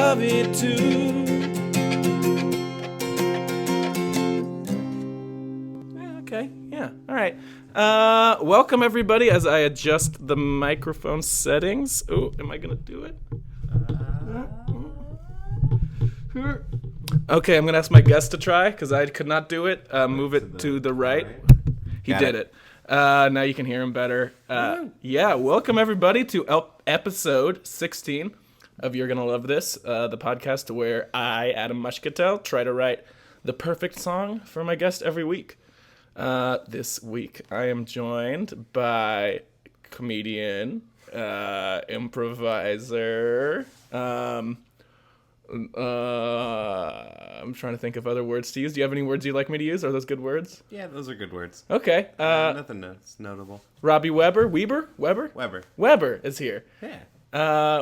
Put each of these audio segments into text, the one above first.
Robbie too. Okay, yeah, all right. Welcome everybody as I adjust the microphone settings. Oh, am I gonna do it? Okay, I'm gonna ask my guest to try because I could not do it. Move it to the right. He did it. Now you can hear him better. Yeah, welcome everybody to episode 16 of You're Gonna Love This, the podcast where I, Adam Moshcatel, try to write the perfect song for my guest every week. This week I am joined by comedian, improviser, I'm trying to think of other words to use. Do you have any words you'd like me to use? Are those good words? Yeah, those are good words. Okay. Nothing notable. Robbie Weber is here. Yeah.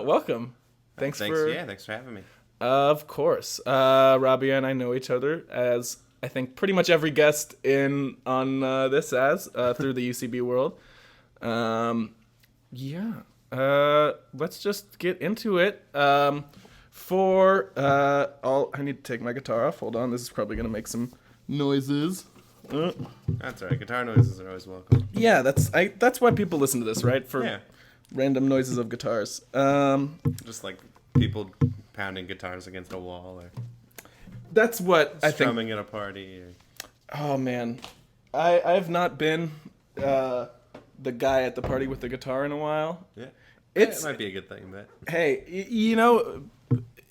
Welcome. Thanks for having me. Of course. Robbie and I know each other as I think pretty much every guest on this through the UCB world. Let's just get into it. I need to take my guitar off. Hold on, this is probably gonna make some noises. That's all right. Guitar noises are always welcome. Yeah, that's why people listen to this, right? For random noises of guitars. Just like people pounding guitars against a wall or that's what I think. Strumming at a party. Oh man, I've not been the guy at the party with the guitar in a while. Yeah, it might be a good thing, but hey,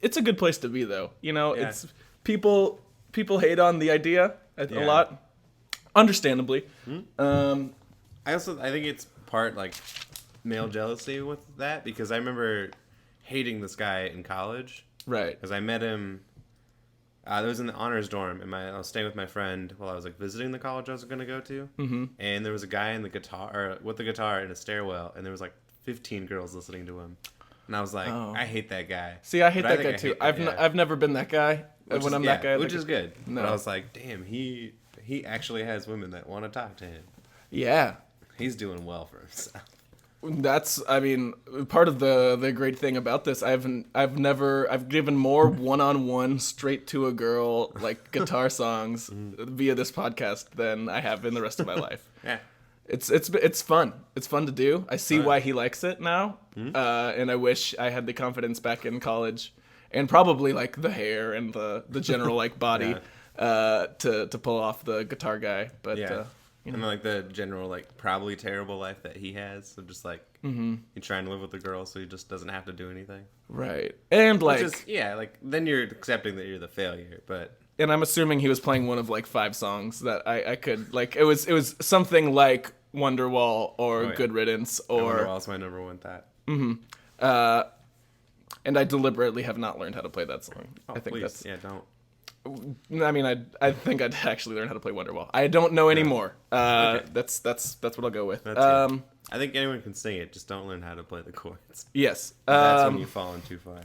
it's a good place to be though. It's people hate on the idea a lot, understandably. I think it's part like male jealousy with that because I remember hating this guy in college. Right. Because I met him. I was in the honors dorm, and I was staying with my friend while I was visiting the college I was going to go to. Mm-hmm. And there was a guy with the guitar in a stairwell, and there was 15 girls listening to him. And I was like, I hate that guy. See, I hate that guy too. I've never been that guy. That guy, which is good. No. But I was like, damn, he actually has women that want to talk to him. Yeah, he's doing well for himself. That's, part of the great thing about this. I've given more one-on-one straight to a girl guitar songs via this podcast than I have in the rest of my life. Yeah, it's fun. It's fun to do. I see why he likes it now, and I wish I had the confidence back in college, and probably the hair and the general body to pull off the guitar guy. But and the general probably terrible life that he has, so just you trying to live with the girl, so he just doesn't have to do anything. Right, and then you're accepting that you're the failure, but. And I'm assuming he was playing one of 5 songs that I could it was something like Wonderwall or Good Riddance or Wonderwall's my number one thought. Mm-hmm. And I deliberately have not learned how to play that song. I think please. Don't. I think I'd actually learn how to play Wonderwall. I don't know anymore. Okay. That's what I'll go with. I think anyone can sing it, just don't learn how to play the chords. Yes. That's when you've fallen too far.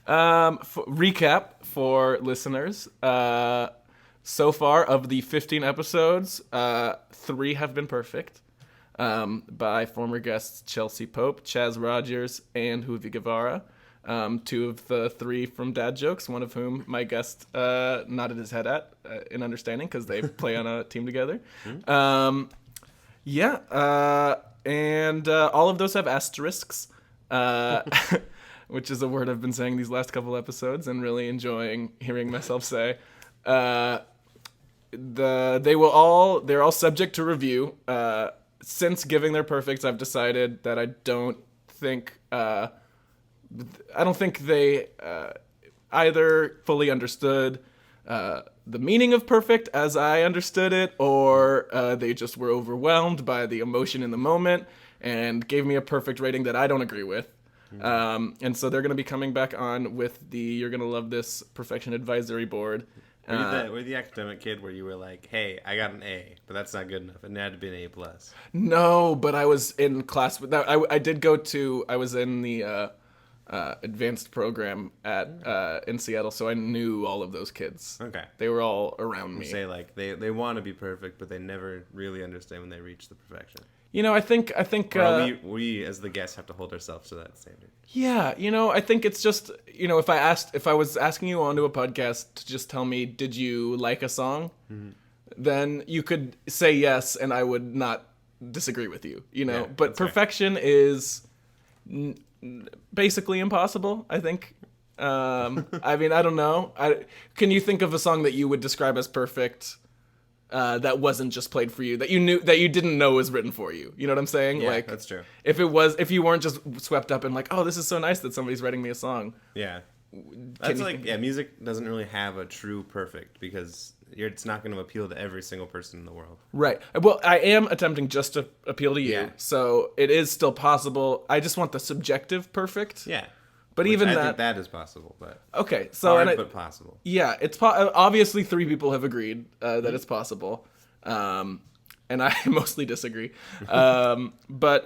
Recap for listeners. So far, of the 15 episodes, 3 have been perfect by former guests Chelsea Pope, Chaz Rogers, and Juvi Guevara. 2 of the 3 from Dad Jokes, one of whom my guest nodded his head at in understanding because they play on a team together. And all of those have asterisks, which is a word I've been saying these last couple episodes and really enjoying hearing myself say. They're all subject to review. Since giving their perfects, I've decided that I don't think they either fully understood the meaning of perfect as I understood it, or they just were overwhelmed by the emotion in the moment and gave me a perfect rating that I don't agree with. And so they're going to be coming back on with the You're Gonna Love This Perfection Advisory Board. Were you the academic kid where you were like, hey, I got an A, but that's not good enough. It had to be an A+. No, but I was in class with that. I was in the advanced program in Seattle, so I knew all of those kids. Okay. They were all around me. Say they want to be perfect, but they never really understand when they reach the perfection. I think Or we as the guests have to hold ourselves to that standard. yeah, I think it's just, if I was asking you onto a podcast to just tell me, did you like a song? Then you could say yes, and I would not disagree with you, Yeah, but that's fair. perfection is basically impossible, I think. I mean, I don't know. Can you think of a song that you would describe as perfect that wasn't just played for you, that you didn't know was written for you? You know what I'm saying? Yeah, Like, that's true. if you weren't just swept up in like, oh, this is so nice that somebody's writing me a song. Yeah. Can That's you like, think- yeah, music doesn't really have a true perfect because it's not going to appeal to every single person in the world. Right. Well, I am attempting just to appeal to you, Yeah. so it is still possible. I just want the subjective perfect. Yeah. But Which even I that. think that is possible, but Okay. So hard, and but possible. yeah, it's obviously 3 people have agreed that it's possible, and I mostly disagree. But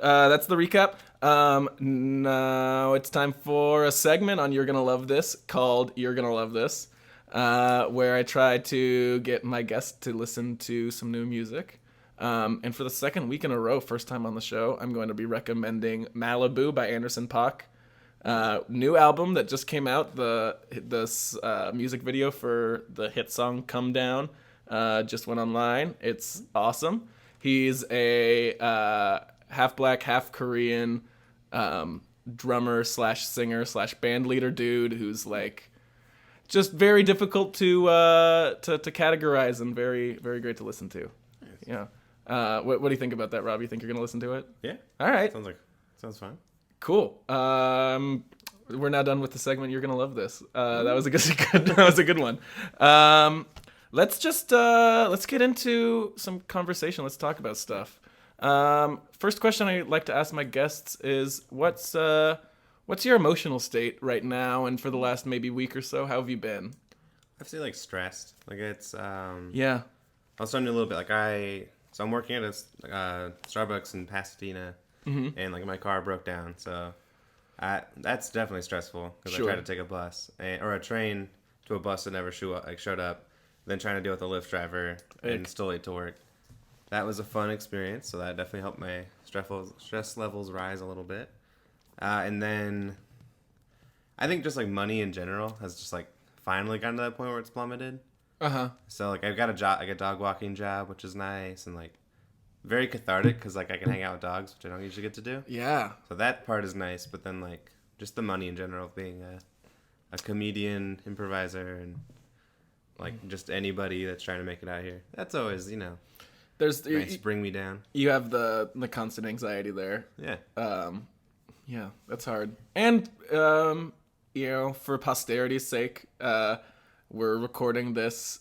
that's the recap. Now it's time for a segment on You're Gonna Love This called You're Gonna Love This, where I try to get my guests to listen to some new music. And for the second week in a row, first time on the show, I'm going to be recommending Malibu by Anderson .Paak. New album that just came out. The music video for the hit song "Come Down" just went online. It's awesome. He's a half black, half Korean drummer / singer / band leader dude who's like just very difficult to categorize and very very great to listen to. Yeah. What do you think about that, Rob? You think you're gonna listen to it? Yeah. All right. Sounds fun. Cool. We're now done with the segment. You're gonna love this. That was a good one. Let's get into some conversation. Let's talk about stuff. First question I like to ask my guests is what's your emotional state right now and for the last maybe week or so? How have you been? I'd say like stressed. Like it's Yeah. I was starting a little bit like I'm working at a Starbucks in Pasadena, and like my car broke down, so that's definitely stressful because Sure. I tried to take a bus or a train to a bus that never showed up, then trying to deal with a Lyft driver and still late to work. That was a fun experience, so that definitely helped my stress levels rise a little bit. And then I think just like money in general has just like finally gotten to that point where it's plummeted. So like I've got a job, like a dog walking job, which is nice and like very cathartic because like I can hang out with dogs, which I don't usually get to do. Yeah. So that part is nice, but then like just the money in general, being a comedian, improviser, and like just anybody that's trying to make it out here. That's always There's nice, bring me down. you have the constant anxiety there. Yeah. Yeah, that's hard. And for posterity's sake, we're recording this.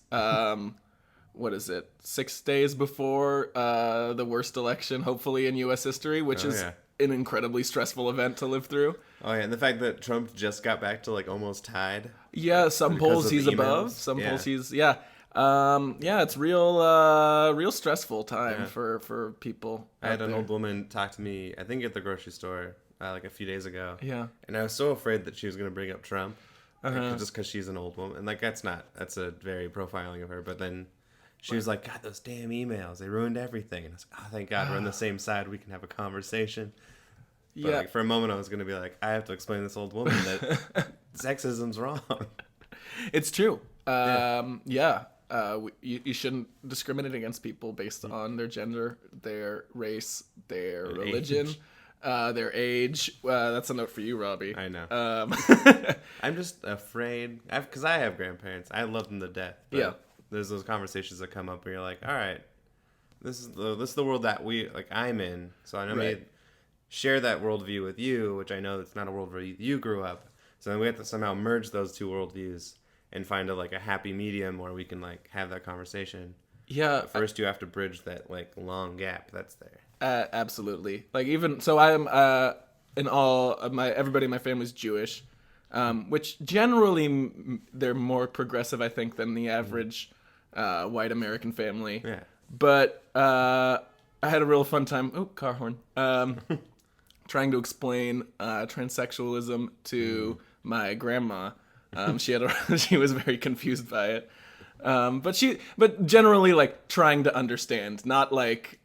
What is it? 6 days before the worst election, hopefully in U.S. history, which is yeah. an incredibly stressful event to live through. Oh yeah, and the fact that Trump just got back to like almost tied. Yeah, some Because polls of he's the above, emails? some Yeah. polls he's it's real stressful time Yeah. for people. I had out an there. old woman talk to me, I think at the grocery store, like a few days ago. Yeah. And I was so afraid that she was going to bring up Trump, just because she's an old woman. And like that's a very profiling of her. But then she was like, God, those damn emails, they ruined everything. And I was like, oh, thank God we're on the same side. We can have a conversation. But Yeah. like, for a moment, I was going to be like, I have to explain to this old woman that sexism's wrong. It's true. You shouldn't discriminate against people based on their gender, their race, their religion, age. Their age. That's a note for you, Robbie. I know. Um, I'm just afraid, because I have grandparents. I love them to death. But Yeah. There's those conversations that come up where you're like, all right, this is the world that I'm in. So I know Right. me share that worldview with you, which I know it's not a world where you grew up. So then we have to somehow merge those two worldviews and find a happy medium where we can like have that conversation. yeah. But first, you have to bridge that like long gap that's there. Absolutely. Like even so, I am in all of everybody in my family is Jewish, which generally they're more progressive, I think, than the average white American family. Yeah. But I had a real fun time. Oh, car horn. Trying to explain transsexualism to my grandma. She was very confused by it. But generally like trying to understand, not like,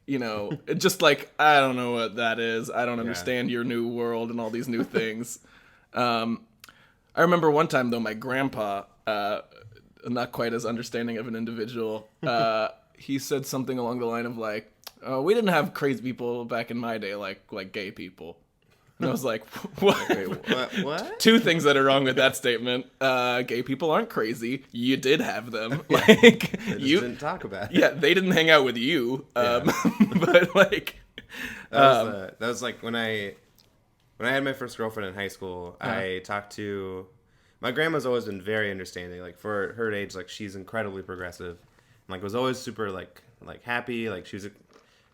just like, I don't know what that is. I don't understand your new world and all these new things. I remember one time though, my grandpa, not quite as understanding of an individual, he said something along the line of like, we didn't have crazy people back in my day like gay people. And I was like, what? Wait, what? Two things that are wrong with that statement. Gay people aren't crazy. You did have them. Like You didn't talk about it. Yeah, they didn't hang out with you. But like that was like when I had my first girlfriend in high school, I talked to my grandma's always been very understanding. Like for her age, like she's incredibly progressive. And, like was always super like happy. Like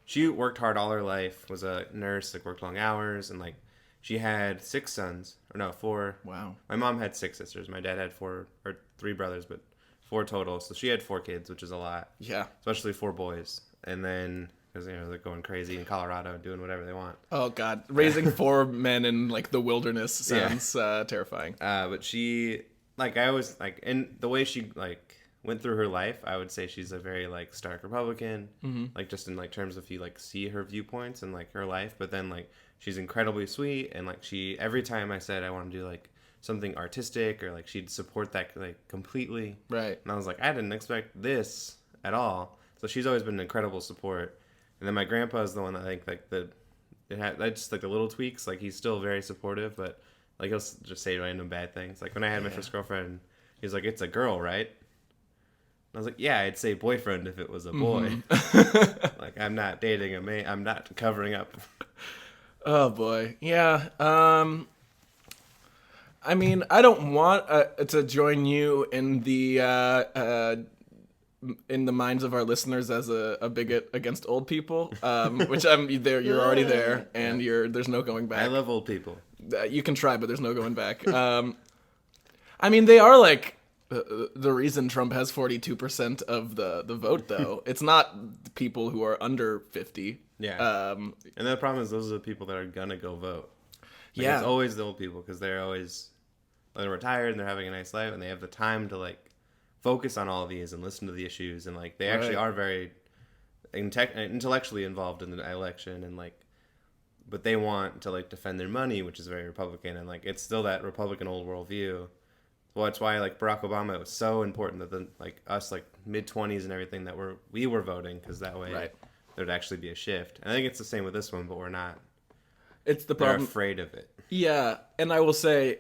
she worked hard all her life, was a nurse, like worked long hours, and like she had 6 sons, or no, 4. Wow. My mom had 6 sisters. My dad had 4 or 3 brothers, but 4 total. So she had 4 kids, which is a lot. Yeah. Especially 4 boys. And then, because, they're going crazy in Colorado, doing whatever they want. Oh, God. Raising 4 men in, like, the wilderness sounds terrifying. But she, like, I always, like, and the way she, like, went through her life, I would say she's a very, like, stark Republican. Mm-hmm. Like, just in, like, terms of you, like, see her viewpoints and, like, her life. But then, like, she's incredibly sweet, and like every time I said I want to do like something artistic or like she'd support that like completely. Right. And I was like, I didn't expect this at all. So she's always been an incredible support. And then my grandpa is the one that I think like just like the little tweaks, like he's still very supportive, but like he'll just say random bad things. Like when I had my first girlfriend, he was like, "It's a girl, right?" And I was like, "Yeah, I'd say boyfriend if it was a boy." Mm-hmm. Like I'm not dating a man. I'm not covering up. Oh boy, yeah. I mean, I don't want to join you in the minds of our listeners as a bigot against old people, which I'm there. You're already there, and there's no going back. I love old people. You can try, but there's no going back. I mean, they are like the reason Trump has 42% of the vote, though. It's not people who are under 50. Yeah. And the problem is those are the people that are gonna go vote. Like, yeah. It's always the old people because they're retired and they're having a nice life and they have the time to like focus on all of these and listen to the issues and like they actually are very intellectually involved in the election and like, but they want to like defend their money, which is very Republican, and like it's still that Republican old world view. Well, that's why like Barack Obama, it was so important that the like us like mid-20s and everything that we were voting because that way there'd actually be a shift. And I think it's the same with this one, but we're not. It's the problem. They're afraid of it. Yeah, and I will say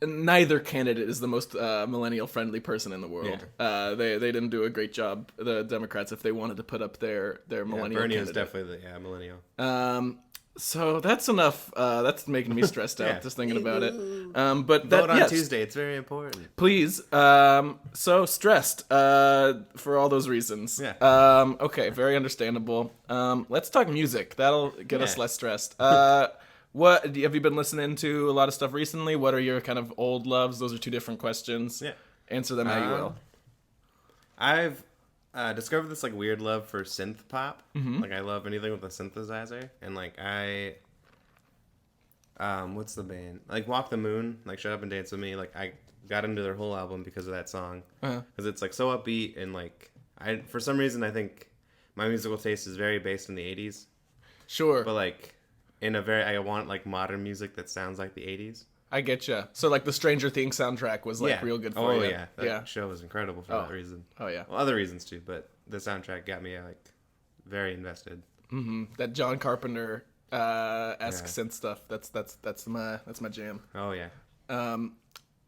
neither candidate is the most millennial friendly person in the world. Yeah. They didn't do a great job, the Democrats, if they wanted to put up their millennial Bernie candidate. is definitely the millennial. So that's enough. That's making me stressed out just thinking about it. But vote on Tuesday. It's very important. Please. So stressed for all those reasons. Yeah. Okay, very understandable. Let's talk music. That'll get us less stressed. What have you been listening to? A lot of stuff recently. What are your kind of old loves? Those are 2 different questions. Yeah. Answer them how you will. I've discovered this like weird love for synth pop. Mm-hmm. Like I love anything with a synthesizer, and like what's the band? Like Walk the Moon, like Shut Up and Dance with Me. Like I got into their whole album because of that song, because it's like so upbeat and like for some reason I think my musical taste is very based in the 80s. Sure. But like I want like modern music that sounds like the 80s. I get you. So like the Stranger Things soundtrack was like real good for you. Oh yeah, that show was incredible for that reason. Oh yeah. Well, other reasons too, but the soundtrack got me like very invested. Mm-hmm. That John Carpenter esque synth stuff. That's my jam. Oh yeah.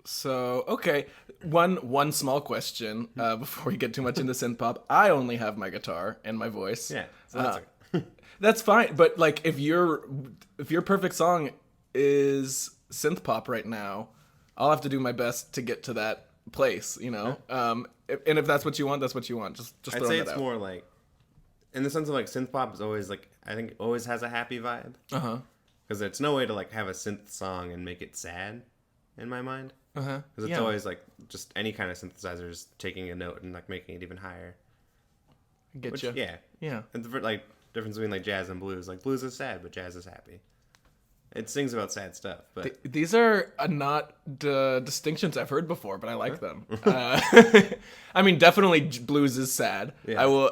So okay, one small question before we get too much into synth pop. I only have my guitar and my voice. Yeah. So that's that's fine. But like if your perfect song is synth pop right now, I'll have to do my best to get to that place, and if that's what you want, that's what you want. Just I'd say it's more like, in the sense of like synth pop is always like, I think always has a happy vibe. Because it's no way to like have a synth song and make it sad, in my mind. Because it's always like just any kind of synthesizer is taking a note and like making it even higher. Get you. Yeah. Yeah. And the like difference between like jazz and blues, like blues is sad, but jazz is happy. It sings about sad stuff, but These are not distinctions I've heard before, but I like them. I mean, definitely blues is sad. Yeah. I will.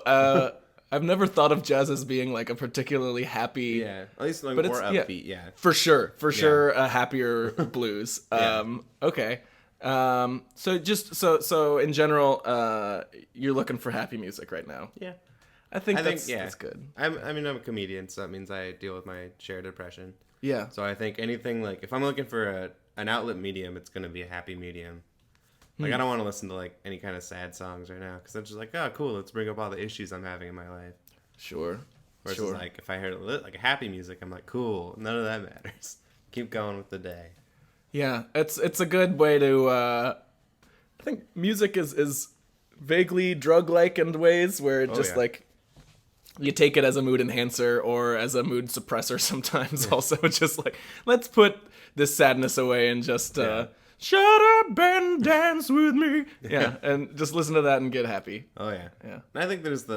I've never thought of jazz as being like a particularly happy. yeah, at least like But more it's- yeah. upbeat. Yeah. For sure, a happier blues. Okay. So in general, you're looking for happy music right now. Yeah. I think I think, that's good. I'm a comedian, so that means I deal with my shared depression. Yeah. So I think anything like if I'm looking for an outlet medium, it's gonna be a happy medium. Like I don't want to listen to like any kind of sad songs right now because I'm just like, oh, cool, let's bring up all the issues I'm having in my life. Sure. Versus like if I heard like a happy music, I'm like, cool, none of that matters. Keep going with the day. Yeah, it's a good way to. I think music is vaguely drug-like in ways where it just yeah. like you take it as a mood enhancer or as a mood suppressor sometimes. Also, just like let's put this sadness away and just shut up and dance with me. Yeah, and just listen to that and get happy. Oh yeah. Yeah. And I think there's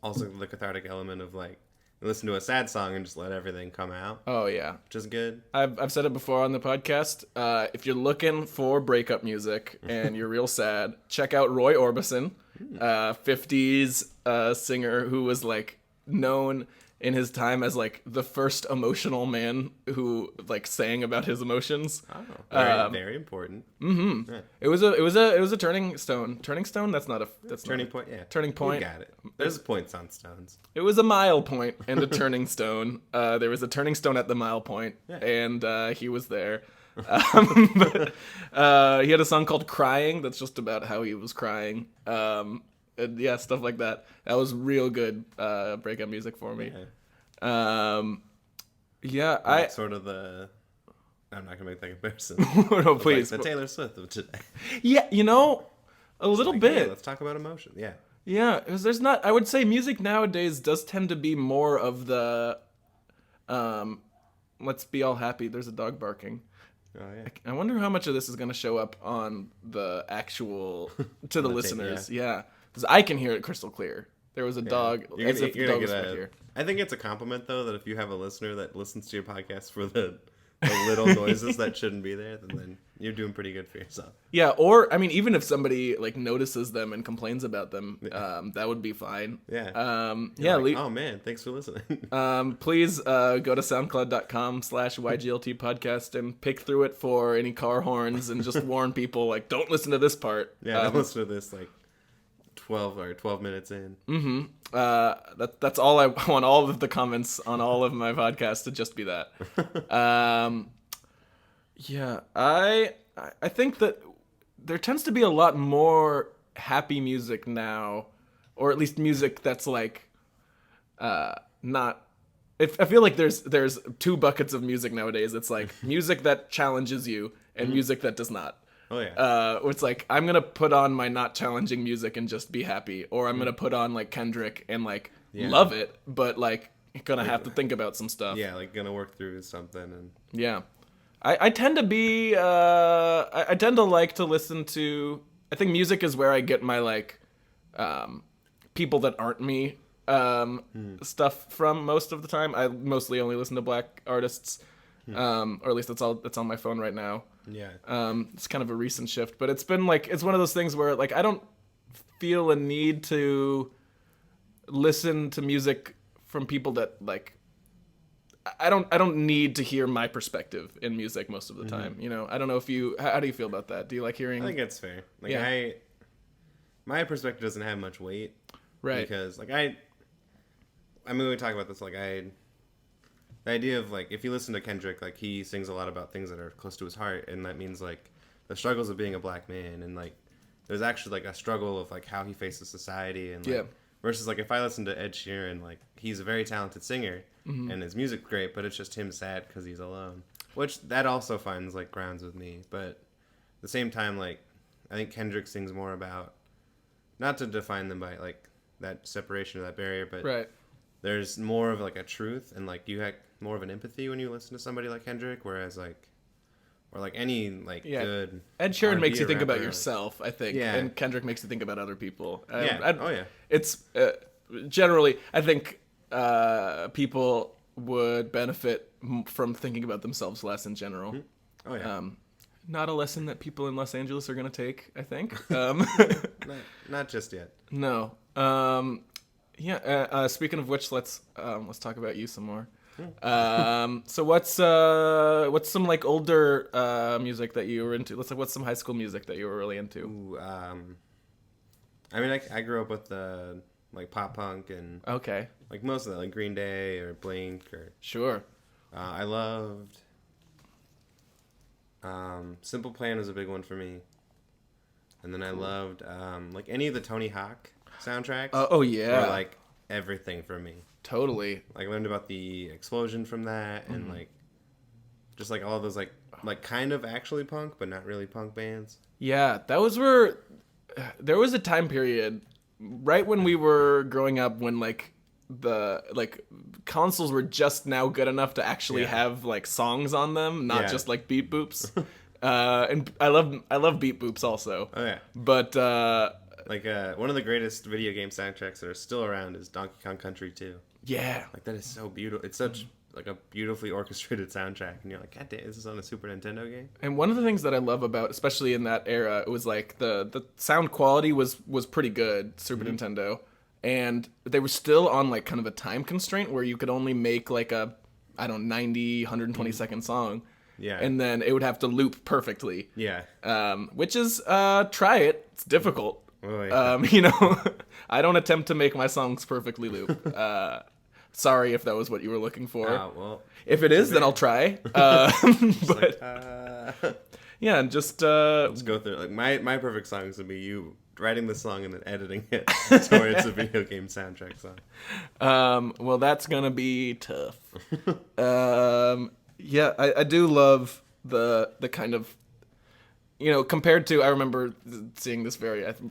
also the cathartic element of like you listen to a sad song and just let everything come out, Oh yeah. which is good. I've said it before on the podcast. If you're looking for breakup music and you're real sad, check out Roy Orbison, 50s singer who was like known in his time as like the first emotional man who like sang about his emotions. Oh, very important. Mm-hmm. Yeah. It was a turning stone. Turning stone? That's Turning point. Yeah. Turning point. You got it. There's points on stones. It was a mile point and a turning stone. There was a turning stone at the mile point, and he was there. But he had a song called "Crying" that's just about how he was crying. And yeah, stuff like that. That was real good breakup music for me. Yeah. I sort of the. I'm not gonna make that comparison. no, please. Like the Taylor Swift of today. Yeah, a little Like, bit. hey, let's talk about emotion. Yeah. Yeah, because there's not. I would say music nowadays does tend to be more of the, let's be all happy. There's a dog barking. Oh yeah. I wonder how much of this is going to show up on the actual to the tape, listeners. Yeah, because I can hear it crystal clear. There was a dog, as if the dog was right here. I think it's a compliment though that if you have a listener that listens to your podcast for the little noises that shouldn't be there, then you're doing pretty good for yourself. Yeah, or I mean, even if somebody like notices them and complains about them, that would be fine. Yeah. Yeah. Like, oh man, thanks for listening. Please go to soundcloud.com/YGLT podcast and pick through it for any car horns and just warn people like, don't listen to this part. Yeah, don't listen to this like 12 minutes in. That's all I want. All of the comments on all of my podcasts to just be that. Yeah, I think that there tends to be a lot more happy music now, or at least music that's like not. I feel like there's two buckets of music nowadays. It's like music that challenges you and music that does not. Oh yeah. Where it's like I'm gonna put on my not challenging music and just be happy, or I'm gonna put on like Kendrick and like love it, but like gonna have to think about some stuff. Yeah, like gonna work through something and. Yeah, I tend to be I tend to like to listen to. I think music is where I get my like people that aren't me stuff from most of the time. I mostly only listen to black artists, or at least that's all that's on my phone right now. Yeah. It's kind of a recent shift, but it's been like it's one of those things where like I don't feel a need to listen to music from people that like I don't need to hear my perspective in music most of the time. You know, I don't know if you how do you feel about that? Do you like hearing? I think it's fair. Like Yeah. my perspective doesn't have much weight, Right. Because like I mean, we talk about this like the idea of like if you listen to Kendrick, like he sings a lot about things that are close to his heart, and that means like the struggles of being a black man, and like there's actually like a struggle of like how he faces society, and like, versus like if I listen to Ed Sheeran, like he's a very talented singer and his music's great, but it's just him sad because he's alone, which that also finds like grounds with me. But at the same time, like I think Kendrick sings more about, not to define them by like that separation or that barrier, but Right. there's more of like a truth, and like you have more of an empathy when you listen to somebody like Kendrick, whereas like or like any like good Ed Sheeran R&B makes you or think about rapper, yourself, I think, Yeah. and Kendrick makes you think about other people. Yeah. Oh yeah. It's generally I think people would benefit from thinking about themselves less in general. Oh yeah. Not a lesson that people in Los Angeles are going to take, I think. Not just yet. No. Speaking of which, let's talk about you some more. So what's some like older music that you were into? What's some high school music that you were really into? Ooh, I mean, I grew up with like pop punk and Okay. like most of that, like Green Day or Blink or Sure. I loved Simple Plan was a big one for me, and then I loved like any of the Tony Hawk soundtracks. Oh yeah. Were, like everything for me. Totally. Like I learned about the explosion from that, and like just like all of those like kind of actually punk but not really punk bands. Yeah, that was where there was a time period right when we were growing up when like the like consoles were just now good enough to actually have like songs on them, not just like beat boops. And I love beat boops also. Oh yeah. But like one of the greatest video game soundtracks that are still around is Donkey Kong Country 2. Yeah. Like that is so beautiful. It's such like a beautifully orchestrated soundtrack, and you're like, God damn, this is on a Super Nintendo game. And one of the things that I love about, especially in that era, it was like the sound quality was pretty good, Super Nintendo, and they were still on like kind of a time constraint where you could only make like a 90, 120 second song. Yeah. And then it would have to loop perfectly. Yeah. Which is try it. It's difficult. Oh, yeah. I don't attempt to make my songs perfectly loop. Sorry if that was what you were looking for. Well, if it is, then I'll try. But yeah, and just let's go through it. Like my perfect songs would be you writing the song and then editing it towards a video game soundtrack song. Well, that's gonna be tough. Yeah, I do love the kind of, compared to, I remember seeing this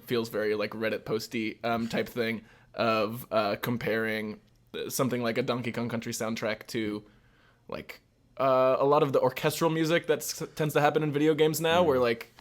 feels very like Reddit posty type thing of comparing something like a Donkey Kong Country soundtrack to like a lot of the orchestral music that tends to happen in video games now, where like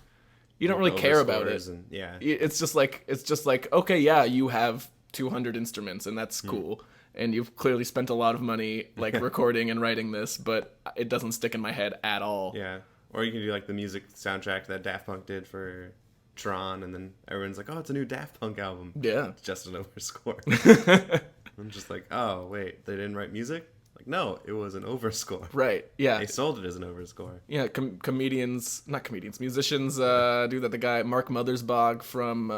you don't really care about it. And, yeah, it's just like okay, yeah, you have 200 instruments and that's cool, and you've clearly spent a lot of money like recording and writing this, but it doesn't stick in my head at all. Yeah, or you can do like the music soundtrack that Daft Punk did for Tron, and then everyone's like, oh, it's a new Daft Punk album. Yeah, it's just an overscore. I'm just like, oh wait, they didn't write music? Like, no, it was an overscore. Right. Yeah. They sold it as an overscore. Yeah. Musicians do that. The guy Mark Mothersbaugh from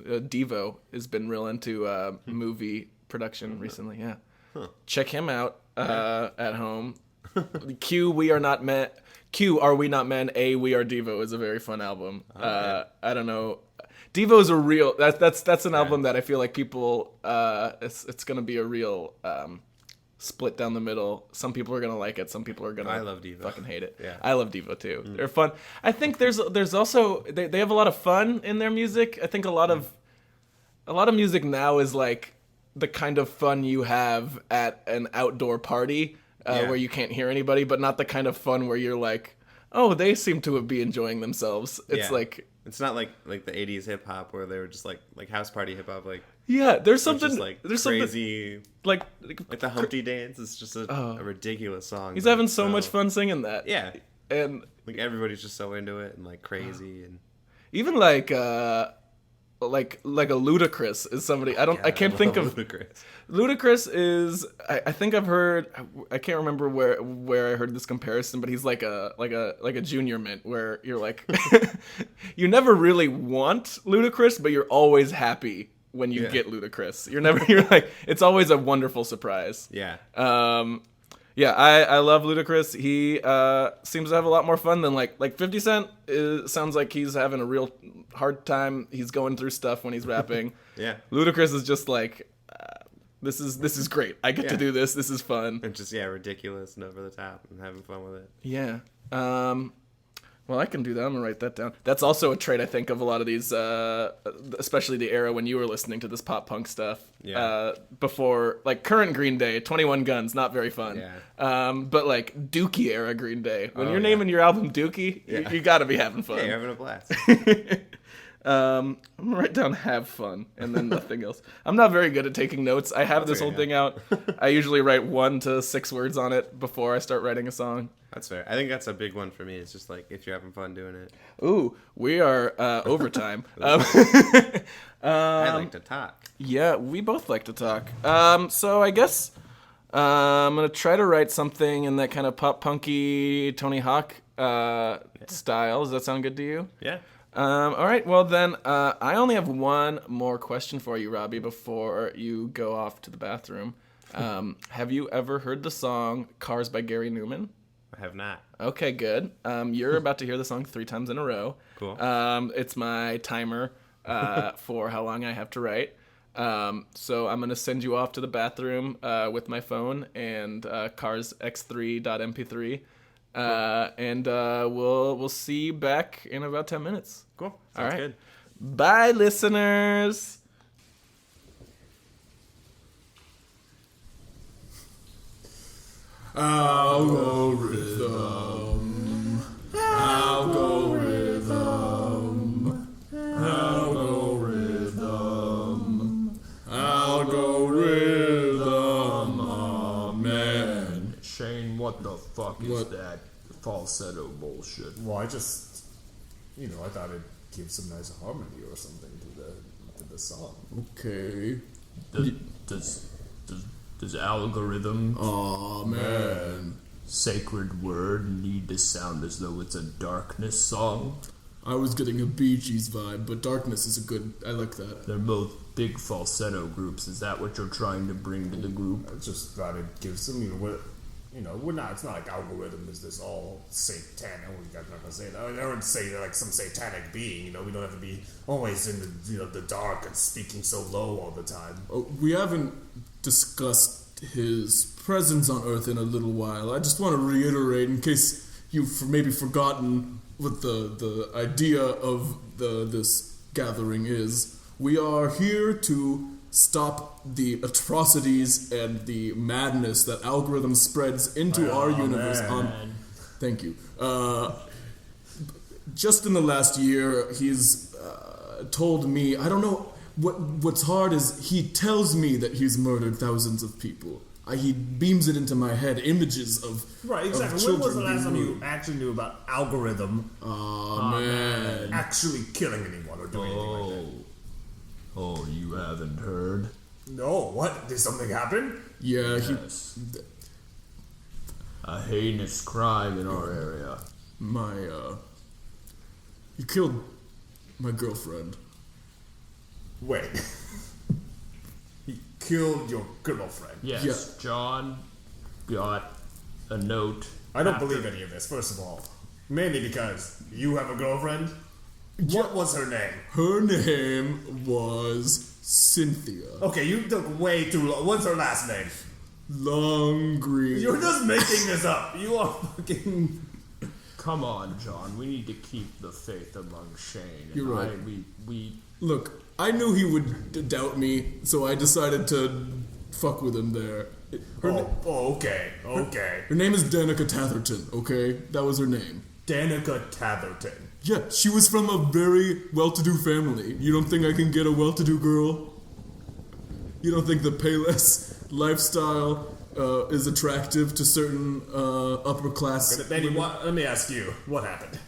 Devo has been real into movie production recently. Yeah. Check him out at home. Q, we are not men. Q, are we not men? A, we are Devo is a very fun album. I don't know. Devo's a real. That's an album that I feel like people. It's gonna be a real split down the middle. Some people are gonna like it. Some people are gonna. I love Devo. Fucking hate it. Yeah. I love Devo too. They're fun. I think there's also they have a lot of fun in their music. I think a lot of music now is like the kind of fun you have at an outdoor party where you can't hear anybody, but not the kind of fun where you're like, oh, they seem to be enjoying themselves. It's like. It's not like the 80s hip hop where they were just like house party hip hop, like there's something just like there's crazy something like the Humpty Dance is just a ridiculous song. He's having so much fun singing that. Yeah, and like everybody's just so into it and like crazy, and even like a Ludacris is somebody I can't think of. Ludacris is I think I've heard, I can't remember where I heard this comparison, but he's like a junior mint where you're like you never really want Ludacris, but you're always happy when you get Ludacris. You're like, it's always a wonderful surprise. Yeah. I love Ludacris. He seems to have a lot more fun than like 50 Cent. Sounds like he's having a real hard time. He's going through stuff when he's rapping. Yeah. Ludacris is just like, this is great. I get to do this. This is fun. And just ridiculous and over the top and having fun with it. Yeah. Well, I can do that. I'm gonna write that down. That's also a trait I think of a lot of these, especially the era when you were listening to this pop punk stuff. Yeah. Before like current Green Day, 21 Guns, not very fun. Yeah. But like Dookie era Green Day, when you're naming your album Dookie, you gotta be having fun. Yeah, you're having a blast. I'm gonna write down "have fun" and then nothing else. I'm not very good at taking notes. I have this whole thing out. I usually write 1 to 6 words on it before I start writing a song. That's fair. I think that's a big one for me. It's just like if you're having fun doing it. Ooh, we are overtime. I like to talk. Yeah, we both like to talk. So I guess I'm gonna try to write something in that kind of pop punky Tony Hawk style. Does that sound good to you? Yeah. All right. Well, then I only have one more question for you, Robbie, before you go off to the bathroom. Have you ever heard the song "Cars" by Gary Newman? I have not. Okay, good. You're about to hear the song 3 times in a row. Cool. It's my timer for how long I have to write. So I'm going to send you off to the bathroom with my phone and Cars X3.mp3. And we'll see you back in about 10 minutes. Cool. Sounds All right. good. Bye, listeners. Algorithm, algorithm, algorithm, algorithm, amen. Shane, what the fuck is that falsetto bullshit? Well, I just, I thought it'd give some nice harmony or something to the song. Okay. Does algorithm, Amen. sacred word, need to sound as though it's a darkness song? I was getting a Bee Gees vibe, but Darkness is a good. I like that. They're both big falsetto groups. Is that what you're trying to bring to the group? I just thought it gives some. We're not. It's not like algorithm is this all satanic. I'm not gonna say that. I wouldn't say like some satanic being. We don't have to be always in the dark and speaking so low all the time. We haven't discussed his presence on Earth in a little while. I just want to reiterate, in case you've maybe forgotten what the idea of this gathering is. We are here to stop the atrocities and the madness that algorithm spreads into our universe. Thank you. Just in the last year, he's told me, I don't know, what's hard is he tells me that he's murdered thousands of people. He beams it into my head, images of Right, exactly. When was the last time you actually knew about algorithm? man. Actually killing anyone or doing anything like that? Oh, you haven't heard? No, what? Did something happen? Yeah, Yes. A heinous crime in our area. he killed my girlfriend. Wait. He killed your girlfriend. Yes, Yeah. John got a note. I don't believe any of this, first of all. Mainly because you have a girlfriend? What was her name? Her name was Cynthia Okay, you took way too long. What's her last name? Longgreen. You're just making this up. You are fucking... Come on, John. We need to keep the faith among Shane. You're right. We Look, I knew he would doubt me, so I decided to fuck with him there. Okay. Her name is Danica Tatherton, okay? That was her name. Danica Tatherton. Yeah, she was from a very well-to-do family. You don't think I can get a well-to-do girl? You don't think the Payless lifestyle is attractive to certain upper-class... Benny, let me ask you, what happened?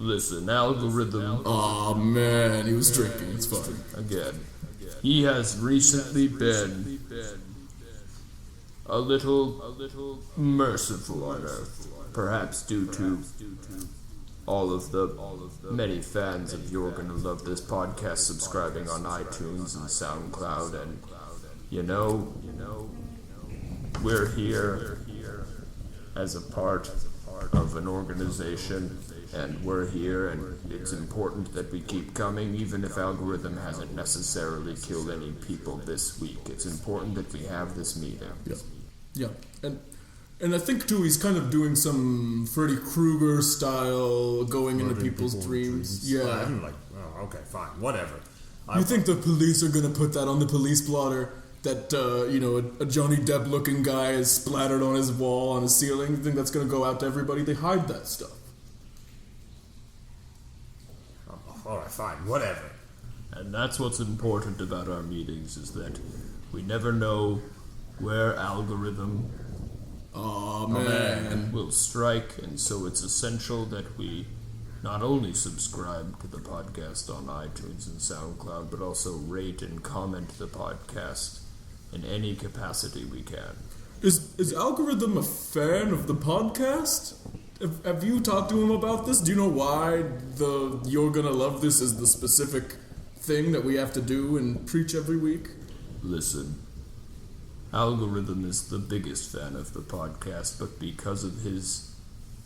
listen. Algorithm Aw, man, he was drinking. It's fine. again. He has recently been a little merciful on Earth, perhaps due to all of the many fans of You're Gonna Love This podcast subscribing on iTunes and SoundCloud, and we're here as a part of an organization, and we're here, and it's important that we keep coming, even if Algorithm hasn't necessarily killed any people this week. It's important that we have this meeting. Yeah, and I think too he's kind of doing some Freddy Krueger style, going into people's dreams. Yeah. I'm like, oh, okay, fine, whatever. You think the police are gonna put that on the police blotter? That a Johnny Depp looking guy is splattered on his wall, on his ceiling? You think that's gonna go out to everybody? They hide that stuff. fine, whatever. And that's what's important about our meetings, is that we never know where algorithm will strike, and so it's essential that we not only subscribe to the podcast on iTunes and SoundCloud, but also rate and comment the podcast in any capacity we can. Is Algorithm a fan of the podcast? Have you talked to him about this? Do you know why the You're Gonna Love This is the specific thing that we have to do and preach every week? Listen, Algorithm is the biggest fan of the podcast, but because of his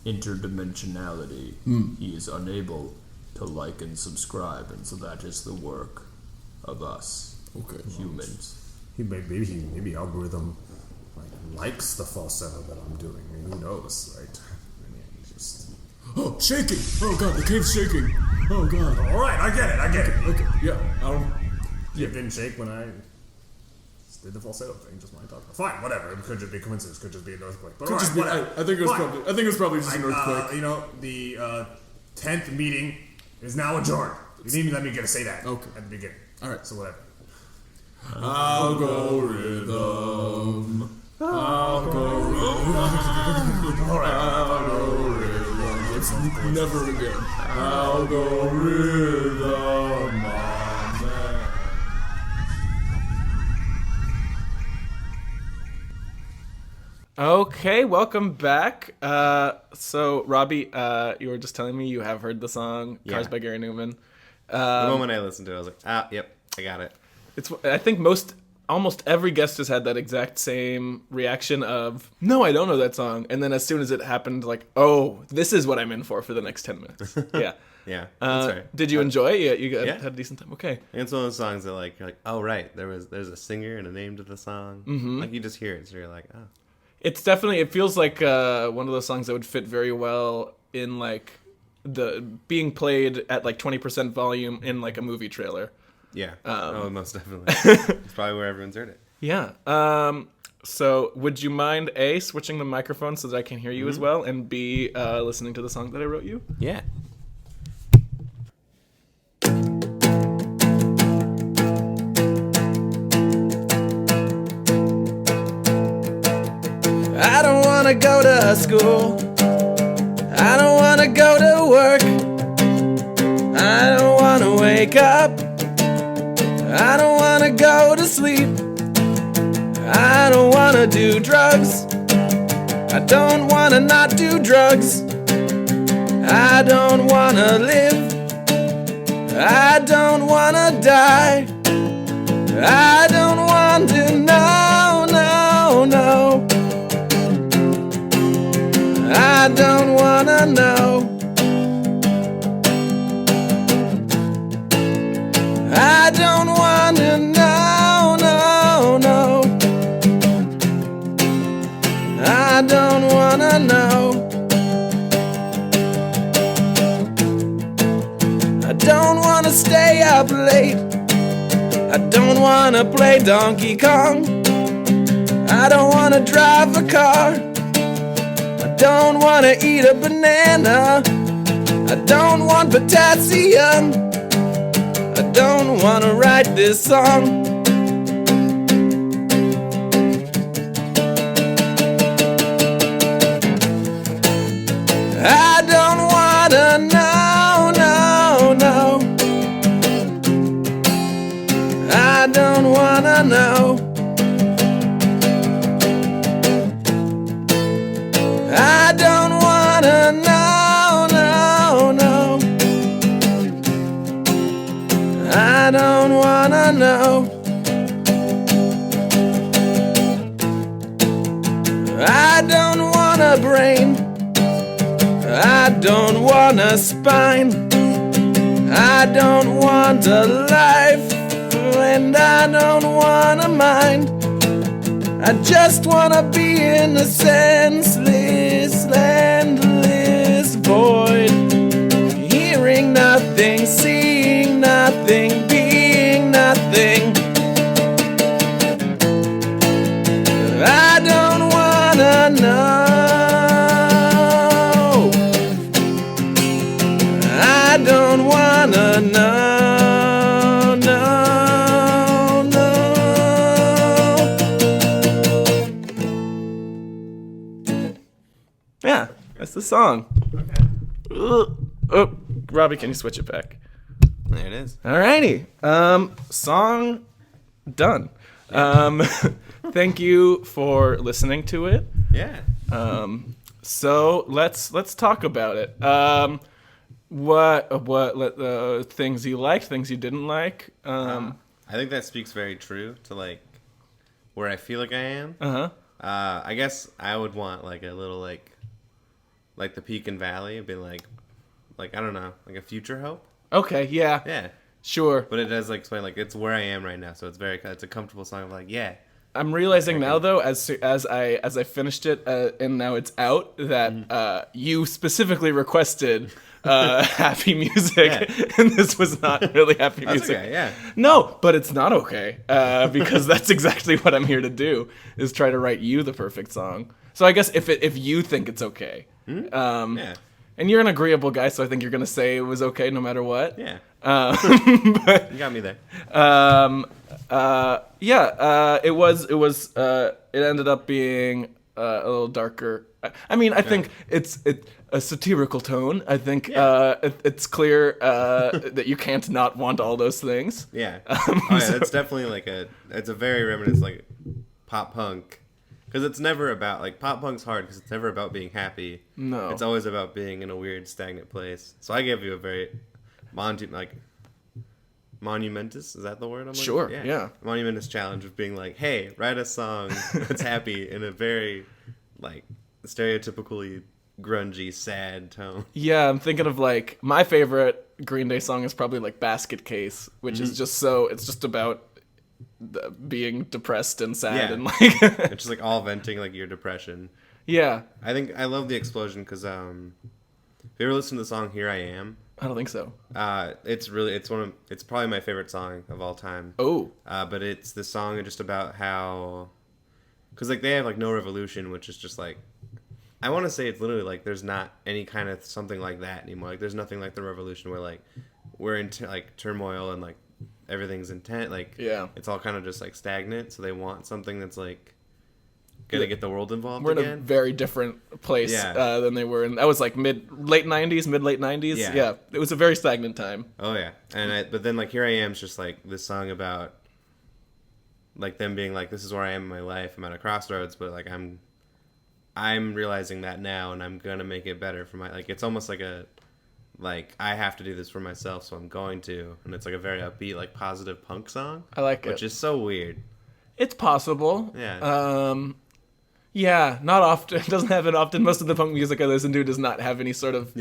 interdimensionality, he is unable to like and subscribe, and so that is the work of us, humans. Maybe Algorithm likes the falsetto that I'm doing. I mean, who knows, right? I mean, just... Oh, shaking! Oh god, the cave's shaking! Oh god. Alright, I get it. Okay, yeah, It didn't shake when I did the falsetto thing, just when I talked about. Fine, whatever. It could just be a coincidence, could just be an earthquake. But could just be, I think it was probably just an earthquake. The 10th meeting is now adjourned. You didn't even let me get to say that at the beginning. Alright. So whatever. Algorithm. It's never again. Algorithm. Okay, welcome back. So, Robbie, you were just telling me you have heard the song Cars by Gary Newman. The moment I listened to it, I was like, yep, I got it. I think almost every guest has had that exact same reaction of, no, I don't know that song. And then as soon as it happened, like, oh, this is what I'm in for the next 10 minutes. Yeah. Yeah, that's right. Did you enjoy it? You had a decent time? Okay. And it's one of those songs that, like, you're like, oh, right, there's a singer and a name to the song. Mm-hmm. Like, you just hear it, so you're like, oh. It's definitely, it feels like one of those songs that would fit very well in, like, the being played at, like, 20% volume in, like, a movie trailer. Yeah. Most definitely. It's probably where everyone's heard it. Yeah. So would you mind, A, switching the microphone so that I can hear you as well, and B, listening to the song that I wrote you? Yeah. I don't want to go to school. I don't want to go to work. I don't want to wake up. I don't want to go to sleep. I don't want to do drugs. I don't want to not do drugs. I don't want to live. I don't want to die. I don't want to know, no, no. I don't want to know. I don't want to know, no, no. I don't want to know. I don't want to stay up late. I don't want to play Donkey Kong. I don't want to drive a car. I don't want to eat a banana. I don't want potassium. I don't want to write this song. I don't want to know, no, no. I don't want to know. I don't want to know, no, no. I don't want to know. I don't want a brain. I don't want a spine. I don't want a life. And I don't want a mind. I just want to be in a senseless, endless void. Hearing nothing, seeing nothing, being nothing. I don't want to know. I don't want to know. That's the song. Okay. Oh, Robbie, can you switch it back? There it is. Alrighty. Song done. Thank you for listening to it. Yeah. So let's talk about it. What things you liked, things you didn't like. I think that speaks very true to like where I feel like I am. I guess I would want like a little like the peak and valley, be like I don't know, like a future hope. Okay, yeah. Yeah. Sure. But it does like explain like it's where I am right now, so it's a comfortable song of like I'm realizing now though, as I finished it and now it's out, that you specifically requested happy music, and this was not really happy That's music. okay, yeah. No, but it's not okay because that's exactly what I'm here to do, is try to write you the perfect song. So I guess if you think it's okay, Yeah. and you're an agreeable guy, so I think you're gonna say it was okay no matter what. Yeah. But You got me there. it ended up being a little darker. I mean, I think it's a satirical tone. I think it's clear that you can't not want all those things. Yeah. That's definitely like it's a very reminiscent like pop punk. Because it's never about, like, pop punk's hard because it's never about being happy. No. It's always about being in a weird, stagnant place. So I give you a very, monumentous, is that the word I'm looking Sure, for? yeah. Monumentous challenge of being like, hey, write a song that's happy in a very, like, stereotypically grungy, sad tone. Yeah, I'm thinking of, like, my favorite Green Day song is probably, like, Basket Case, which is just it's just about being depressed and sad and like It's just like all venting like your depression. Yeah, I think I love the explosion because if you ever listen to the song Here I Am, I don't think so. it's probably my favorite song of all time. Oh, But it's the song just about how, because like they have like No Revolution, which is just like, I want to say it's literally like there's not any kind of something like that anymore. Like there's nothing like the Revolution where like we're in like turmoil and like everything's intent, like it's all kind of just like stagnant, so they want something that's like gonna get the world involved we're again. in a very different place than they were in. That was like mid late 90s. Yeah, it was a very stagnant time. Oh yeah. But then like Here I Am is just like this song about like them being like, this is where I am in my life, I'm at a crossroads, but like I'm realizing that now and I'm gonna make it better for my, like it's almost like I have to do this for myself, so I'm going to. And it's like a very upbeat, like positive punk song. I like it. Which is so weird. It's possible. Yeah. Yeah, not often. It doesn't happen often. Most of the punk music I listen to does not have any sort of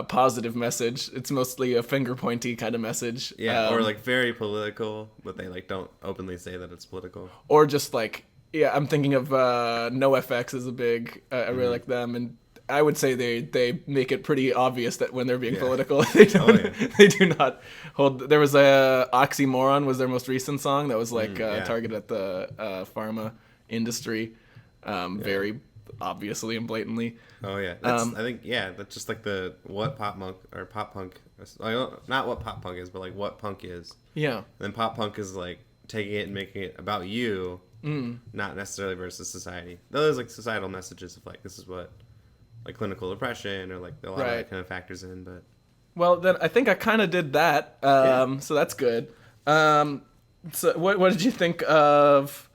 positive message. It's mostly a finger pointy kind of message. Yeah, or like very political, but they like don't openly say that it's political. Or just like, I'm thinking of NoFX is a big. I really like them, and I would say they make it pretty obvious that when they're being political, they don't. They do not hold. There was a Oxymoron was their most recent song that was like targeted at the pharma industry, very obviously and blatantly. Oh yeah, I think that's just like what pop punk, not what pop punk is, but like what punk is. Yeah. And then pop punk is like taking it and making it about you, not necessarily versus society. Though there's like societal messages of like this is what. Like clinical depression or like a lot of that kind of factors in, but well then I think I kind of did that, so that's good. So what did you think of?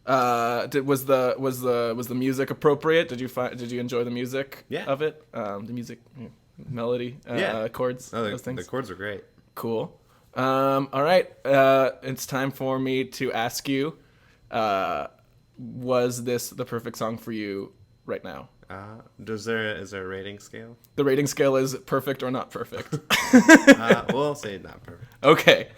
Was the music appropriate? Did you enjoy the music of it? The music, melody, chords, those things. The chords are great. Cool. All right, it's time for me to ask you: was this the perfect song for you right now? Is there a rating scale? The rating scale is perfect or not perfect. We'll say not perfect. Okay.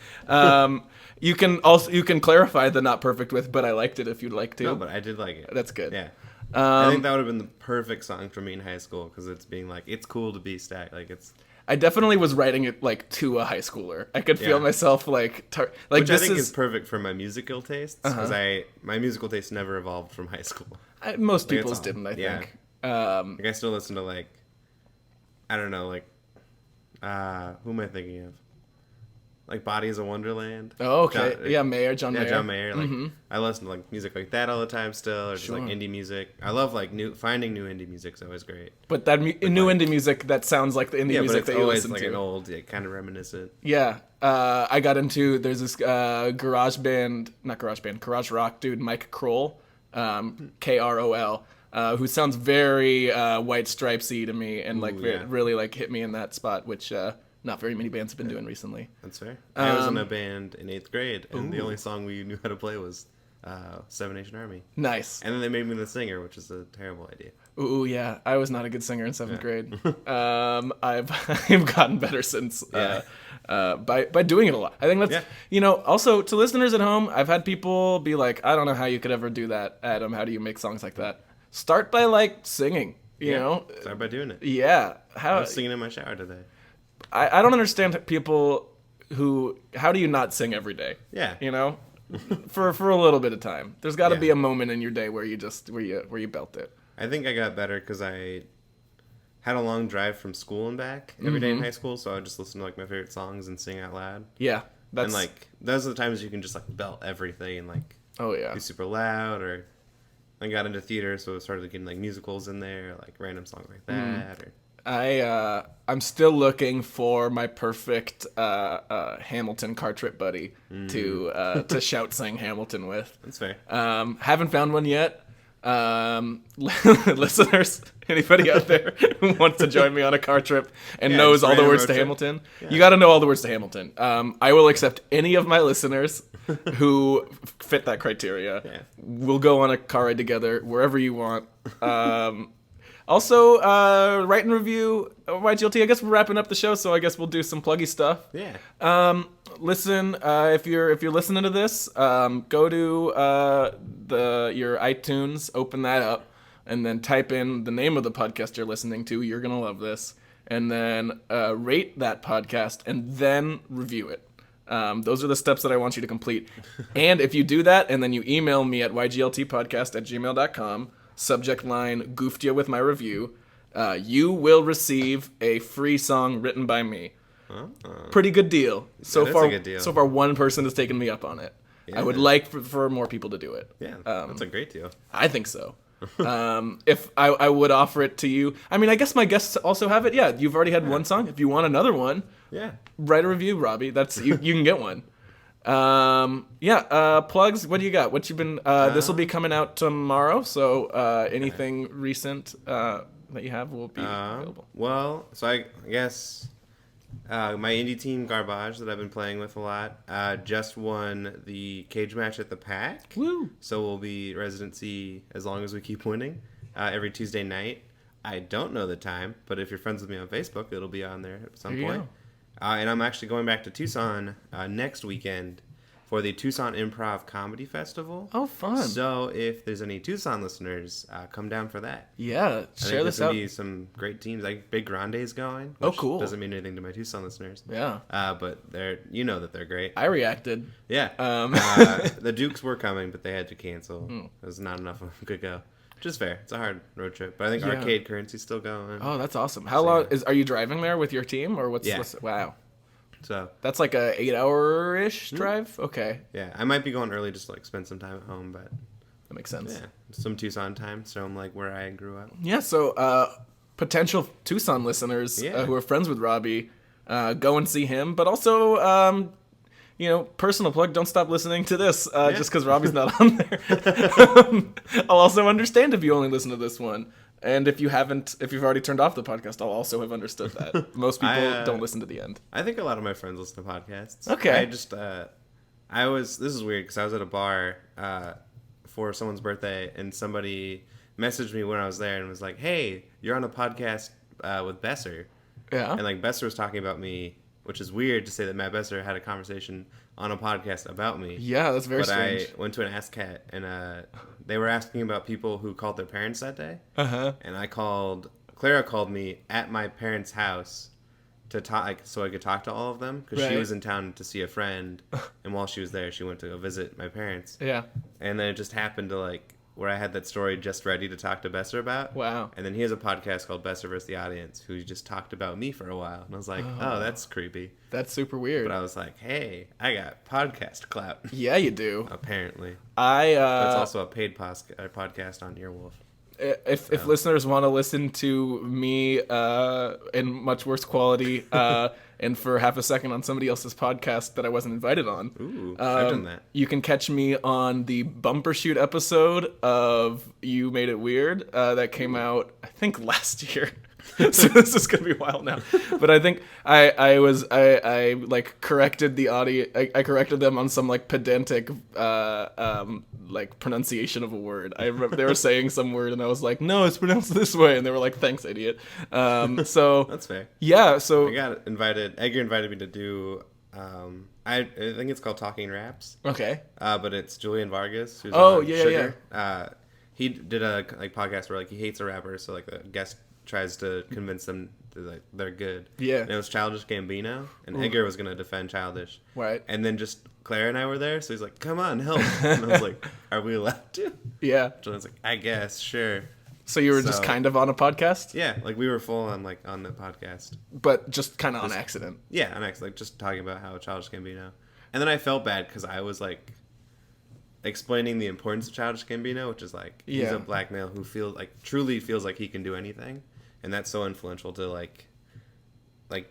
You can clarify the not perfect with, but I liked it if you'd like to. No, but I did like it. That's good. Yeah. I think that would have been the perfect song for me in high school because it's being like it's cool to be stacked. Like it's. I definitely was writing it like to a high schooler. I could feel myself like which I think is perfect for my musical tastes because my musical tastes never evolved from high school. Most people's didn't. I think. Like I still listen to like, I don't know, like, who am I thinking of? like Bodies of Wonderland. Oh, okay. John Mayer. John Mayer. Like I listen to like music like that all the time still, or just like indie music. I love like finding new indie music is always great. But that new indie music that sounds like the indie music that you listen like to. an old, kind of reminiscent. Yeah. I got into there's this garage rock dude, Mike Kroll, Krol, who sounds very White Stripesy to me, and like really like hit me in that spot, which not very many bands have been doing recently. That's fair. I was in a band in 8th grade, and the only song we knew how to play was Seven Nation Army. Nice. And then they made me the singer, which is a terrible idea. Ooh, yeah. I was not a good singer in 7th grade. I've gotten better since by doing it a lot. I think that's, also to listeners at home, I've had people be like, I don't know how you could ever do that, Adam. How do you make songs like that? Start by like singing, you know? Start by doing it. Yeah. I was singing in my shower today. I don't understand people how do you not sing every day? Yeah. You know? for a little bit of time. There's got to be a moment in your day where you just where you belt it. I think I got better because I had a long drive from school and back every day in high school, so I would just listen to like my favorite songs and sing out loud. Yeah, and like those are the times you can just like belt everything and like be super loud. Or I got into theater, so I started getting like musicals in there, like random songs like that. Or I'm still looking for my perfect Hamilton car trip buddy to shout sing Hamilton with. That's fair. Haven't found one yet. Listeners, anybody out there who wants to join me on a car trip and knows all the words to Hamilton, you got to know all the words to Hamilton. I will accept any of my listeners who fit that criteria. Yeah. We'll go on a car ride together wherever you want. Also, write and review YGLT. I guess we're wrapping up the show, so I guess we'll do some pluggy stuff. Yeah. Listen, if you're listening to this, go to your iTunes, open that up, and then type in the name of the podcast you're listening to. You're gonna love this, and then rate that podcast, and then review it. Those are the steps that I want you to complete. And if you do that, and then you email me at ygltpodcast@gmail.com, subject line "goofed ya with my review," you will receive a free song written by me. Pretty good deal. So far, one person has taken me up on it. Yeah. I would like for more people to do it. Yeah, that's a great deal. I think so. If I would offer it to you, I mean, I guess my guests also have it. Yeah, you've already had one song. If you want another one, write a review, Robbie. That's you can get one. Plugs. What do you got? What you've been? This will be coming out tomorrow. So anything recent that you have will be available. Well, so I guess. My indie team Garbage that I've been playing with a lot just won the cage match at the Pack. Woo! So we'll be residency as long as we keep winning every Tuesday night. I don't know the time, but if you're friends with me on Facebook, it'll be on there at some point. And I'm actually going back to Tucson next weekend for the Tucson Improv Comedy Festival. Oh, fun. So if there's any Tucson listeners, come down for that. Yeah, share this out. There's going to be some great teams. Like Big Grande's going. Oh, cool. Doesn't mean anything to my Tucson listeners. Yeah. But that they're great. I reacted. Yeah. The Dukes were coming, but they had to cancel. There's not enough of them could go. Which is fair. It's a hard road trip. But I think Arcade Currency's still going. Oh, that's awesome. How long are you driving there with your team, or what's wow. So that's like a 8-hour-ish drive? Okay. Yeah, I might be going early just to like spend some time at home, but that makes sense. Yeah, some Tucson time, so I'm like where I grew up. Yeah, so potential Tucson listeners who are friends with Robbie, go and see him. But also, personal plug, don't stop listening to this just because Robbie's not on there. I'll also understand if you only listen to this one. And if you've already turned off the podcast, I'll also have understood that. Most people don't listen to the end. I think a lot of my friends listen to podcasts. Okay. This is weird because I was at a bar for someone's birthday and somebody messaged me when I was there and was like, hey, you're on a podcast with Besser. Yeah. And like Besser was talking about me, which is weird to say that Matt Besser had a conversation on a podcast about me. Yeah, that's very strange. I went to an Ask Cat and they were asking about people who called their parents that day. Uh-huh. And Clara called me at my parents' house to talk, so I could talk to all of them because she was in town to see a friend. And while she was there, she went to go visit my parents. Yeah. And then it just happened to like where I had that story just ready to talk to Besser about. Wow. And then he has a podcast called Besser vs. the Audience, who just talked about me for a while. And I was like, oh, that's creepy. That's super weird. But I was like, hey, I got podcast clout. Yeah, you do. Apparently. It's It's also a paid podcast on Earwolf. If listeners want to listen to me in much worse quality and for half a second on somebody else's podcast that I wasn't invited on, I've done that. you can catch me on the bumper shoot episode of You Made It Weird that came out, I think, last year. So this is gonna be a while now, but I think I like corrected the audio. I corrected them on some like pedantic like pronunciation of a word. I remember they were saying some word and I was like, no, it's pronounced this way, and they were like, thanks, idiot. So That's fair. yeah. So I got invited. Edgar invited me to do. I think it's called Talking Raps. okay. But it's Julian Vargas. Who's Oh, on yeah, Sugar. He did a like podcast where like he hates a rapper, so like the guest tries to convince them that like, they're good. Yeah. And it was Childish Gambino, and Edgar was gonna defend Childish. Right. And then just Claire and I were there, so he's like, "Come on, help!" And I was like, "Are we allowed to?" Yeah. So I was like, "I guess, sure." So you were just So- kind of on a podcast, Yeah, like we were full on like on the podcast. but just kind of on accident. Yeah, and I was like just talking about how Childish Gambino, and then I felt bad because I was like explaining the importance of Childish Gambino, which is like he's Yeah. a black male who truly feels like he can do anything, and that's so influential to like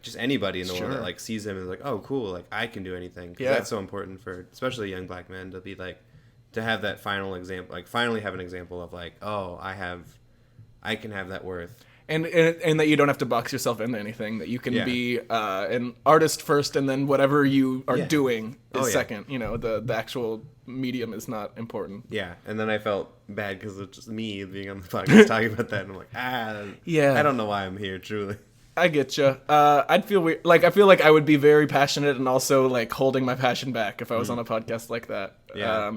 just anybody in the world Sure. that like sees him and is like, oh cool, like I can do anything. 'Cause Yeah. that's so important for especially young black men to be like to have that final example, like finally have an example of like, oh, I can have that worth. And that you don't have to box yourself into anything. That you can Yeah. be an artist first, and then whatever you are Yeah. doing is Oh, yeah. second. You know, the actual medium is not important. Yeah, and then I felt bad because it's just me being on the podcast talking about that, and I'm like, Yeah. I don't know why I'm here, truly. I get you. I'd feel weird. Like I feel like I would be very passionate and also like holding my passion back if I was on a podcast like that. Yeah.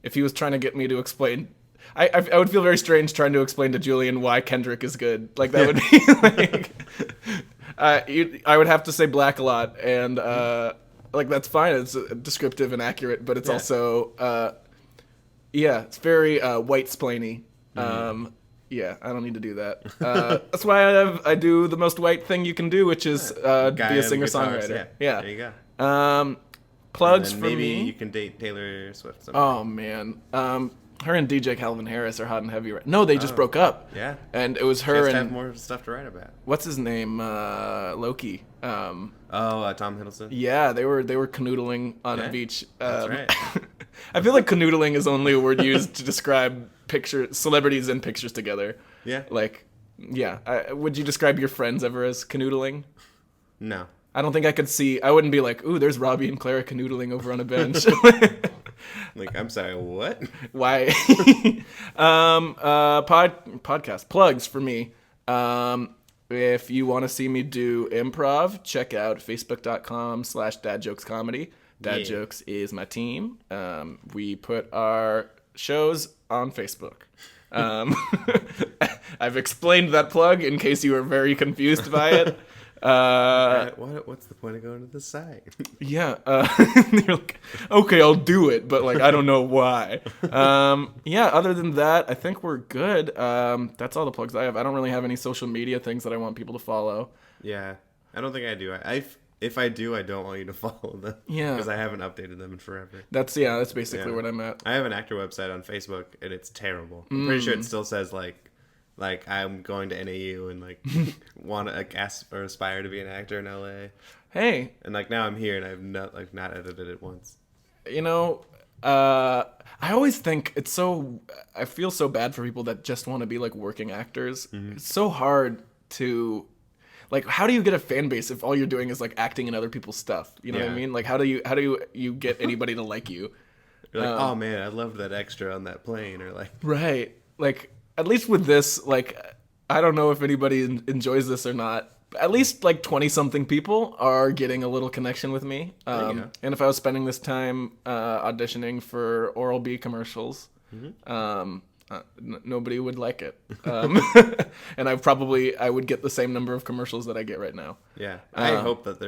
If he was trying to get me to explain. I would feel very strange trying to explain to Julian why Kendrick is good. Like that would be like I would have to say black a lot, and like that's fine. It's descriptive and accurate, but it's also it's very white splainy. Yeah, I don't need to do that. That's why I do the most white thing you can do, which is be Guy a on guitars, singer-songwriter. Yeah. There you go. Plugs And for maybe me. you can date Taylor Swift someday. Oh man, her and DJ Calvin Harris are hot and heavy. No, they just broke up. Yeah. And it was She her has to and have more stuff to write about. what's his name, Loki. Tom Hiddleston. Yeah, they were canoodling on a Yeah, beach. That's right. I feel like canoodling is only a word used to describe celebrities in pictures together. Yeah. Like, yeah. Would you describe your friends ever as canoodling? No. I don't think I could see. I wouldn't be like, ooh, there's Robbie and Clara canoodling over on a bench. Like, I'm sorry, what? Why? Podcast plugs for me. If you want to see me do improv, check out facebook.com/dadjokescomedy. Dad Yeah. Jokes is my team. We put our shows on Facebook. I've explained that plug in case you were very confused by it. What's the point of going to the site? Yeah, you're like, okay, I'll do it, but like I don't know why. Other than that, I think we're good. That's all the plugs I have. I don't really have any social media things that I want people to follow. Yeah. I don't think I do. If I do, I don't want you to follow them. Yeah. Because I haven't updated them in forever. That's basically Yeah. what I'm at. I have an actor website on Facebook, and it's terrible. I'm pretty sure it still says like I'm going to NAU and like want to like ask or aspire to be an actor in LA. Hey, And like now I'm here and I've not edited it once. you know, I always think I feel so bad for people that just want to be like working actors. It's so hard to, like, how do you get a fan base if all you're doing is like acting in other people's stuff? You know what I Yeah. mean? Like, how do you get anybody to like you? You're like, oh man, I loved that extra on that plane, or like, Right. Like, at least with this, like, I don't know if anybody enjoys this or not. But at least like 20-something people are getting a little connection with me. There you go. And if I was spending this time auditioning for Oral-B commercials, nobody would like it. And I would get the same number of commercials that I get right now. yeah. I hope that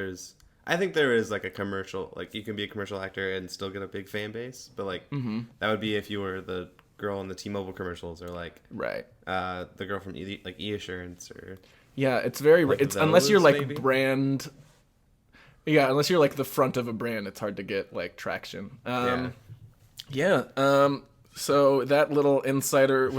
I think there is like a commercial, like you can be a commercial actor and still get a big fan base, but like that would be if you were the girl in the T-Mobile commercials, or like Right. the girl from E-Assurance, or Yeah, it's very. Like It's unless you're those, like maybe? brand. Yeah, unless you're like the front of a brand, it's hard to get like traction. Yeah. So that little insider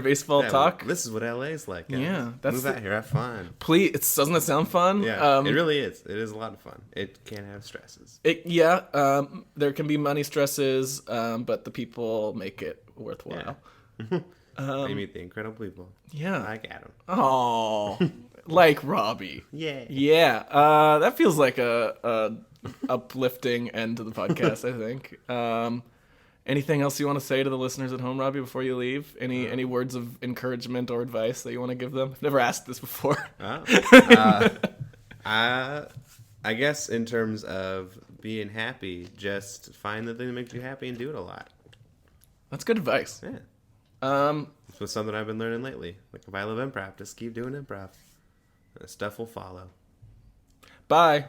baseball Yeah, talk. This is what LA is like. Guys. Yeah, that's move out here, have fun. Please, doesn't it sound fun? Yeah, it really is. It is a lot of fun. It can have stresses. There can be money stresses, but the people make it worthwhile. They meet the incredible people. Yeah. Like Adam. Oh, like Robbie. Yeah. Yeah. That feels like a uplifting end to the podcast, I think. Anything else you want to say to the listeners at home, Robbie, before you leave? Any words of encouragement or advice that you want to give them? I've never asked this before. I guess in terms of being happy, just find the thing that makes you happy and do it a lot. That's good advice. Yeah. This was something I've been learning lately. Like, if I love improv, just keep doing improv. Stuff will follow. Bye.